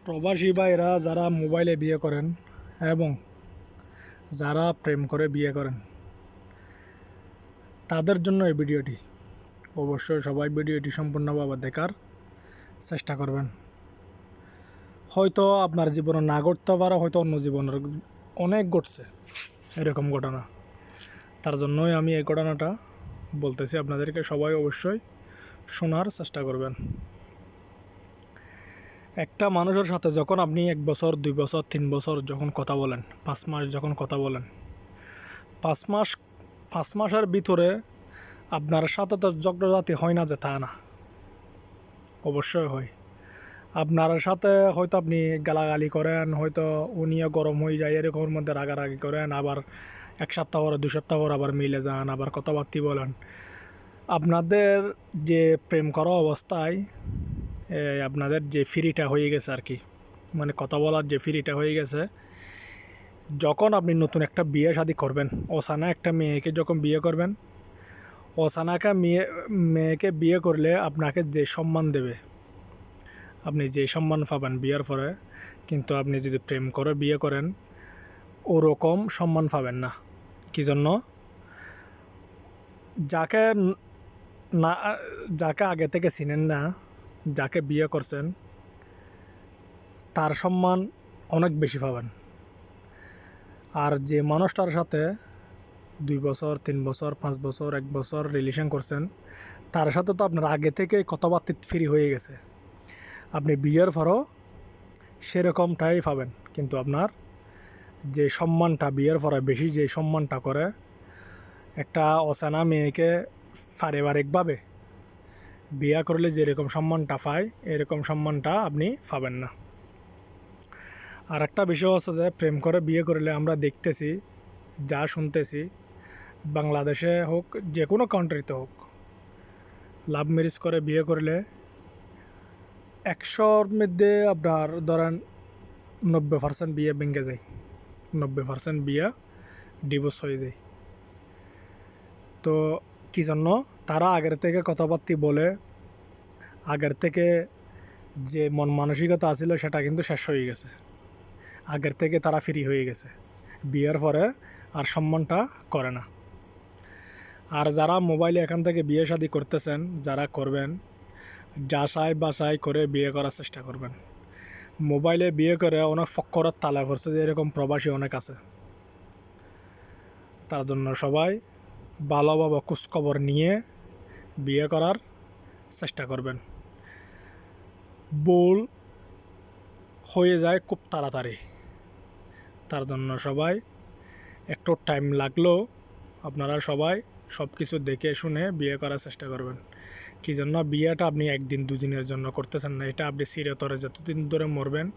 প্রবাসী ভাইরা যারা মোবাইলে বিয়ে করেন এবং যারা প্রেম করে বিয়ে করেন তাদের জন্য এই ভিডিওটি। অবশ্যই সবাই ভিডিওটি সম্পূর্ণভাবে দেখার চেষ্টা করবেন। হয়তো আপনার জীবনে না ঘটতে পারে, হয়তো অন্য জীবনের অনেক ঘটছে এরকম ঘটনা। তার জন্যই আমি এই ঘটনাটা বলতেছি আপনাদেরকে। সবাই অবশ্যই শোনার চেষ্টা করবেন। একটা মানুষের সাথে যখন আপনি 1 বছর 2 বছর 3 বছর যখন কথা বলেন, 5 মাস যখন কথা বলেন, 5 মাসের ভিতরে আপনার সাথে তো ঝগড়াঝাটি হয় না যে তা না, অবশ্যই হয়। আপনার সাথে হয়তো আপনি গালাগালি করেন, হয়তো উনিও গরম হয়ে যায়, এরকমের মধ্যে রাগারাগি করেন, আবার 1 সপ্তাহ পরে 2 সপ্তাহ পর আবার মিলে যান, আবার কথাবার্তি বলেন। আপনাদের যে প্রেম করা অবস্থায় আপনাদের যে ফ্রিটা হয়ে গেছে আর কি, মানে কথা বলার যে ফ্রিটা হয়ে গেছে, যখন আপনি নতুন একটা বিয়ে শাদী করবেন, অসানা একটা মেয়েকে যখন বিয়ে করবেন, অসানাকা মেয়েকে বিয়ে করলে আপনাকে যে সম্মান দেবে, আপনি যে সম্মান পাবেন বিয়ের পরে, কিন্তু আপনি যদি প্রেম করে বিয়ে করেন ওরকম সম্মান পাবেন না। কি জন্য? যাকে আগে থেকে চিনেন না, যাকে বিয়ে করছেন, তার সম্মান অনেক বেশি পাবেন। আর যে মানুষটার সাথে 2 বছর 3 বছর 5 বছর 1 বছর রিলেশন করছেন, তার সাথে তো আপনার আগে থেকে কথাবার্তা ফ্রি হয়ে গেছে। আপনি বিয়ের পরও সেরকমটাই পাবেন, কিন্তু আপনার যে সম্মানটা বিয়ের পরে বেশি যে সম্মানটা করে একটা অচেনা মেয়েকে পারিবারিকভাবে বিয়ে করলে যেরকম সম্মানটা পায়, এরকম সম্মানটা আপনি পাবেন না। আর একটা বিষয় হচ্ছে যে প্রেম করে বিয়ে করলে আমরা দেখতেছি, যা শুনতেছি, বাংলাদেশে হোক যে কোনো কান্ট্রিতে হোক, লাভ ম্যারেজ করে বিয়ে করলে 100-র মধ্যে আপনার ধরেন 90% বিয়ে ভেঙে যায়, 90% বিয়ে ডিভোর্স হয়ে যায়। তো কী জন্য? তারা আগের থেকে কথাবার্তি বলে, আগের থেকে যে মন মানসিকতা আছিল সেটা কিন্তু শেষ হয়ে গেছে। আগের থেকে তারা ফ্রি হয়ে গেছে, বিয়ের পরে আর সম্মানটা করে না। আর যারা মোবাইলে এখান থেকে বিয়ে শাদী করতেছেন, যারা করবেন, যাচাই বাছাই করে বিয়ে করার চেষ্টা করবেন। মোবাইলে বিয়ে করে অনেক ফক্করের তালা পড়ছে, যে এরকম প্রবাসী অনেক আছে। তার জন্য সবাই ভালোভাবে খোঁজখবর নিয়ে বিয়ে করার চেষ্টা করবেন। ভুল হয়ে যায় খুব তাড়াতাড়ি, তার জন্য সবাই একটু টাইম লাগলেও আপনারা সবাই সব কিছু দেখে শুনে বিয়ে করার চেষ্টা করবেন। কী জন্য? বিয়েটা আপনি 1 দিন 2 দিনের জন্য করতেছেন না, এটা আপনি চিরতরে যতদিন ধরে মরবেন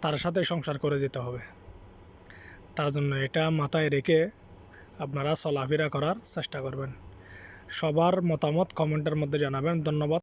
তার সাথে সংসার করে যেতে হবে। তার জন্য এটা মাথায় রেখে আপনারা চলাফেরা করার চেষ্টা করবেন। সবার মতামত কমেন্টের মধ্যে জানাবেন। ধন্যবাদ।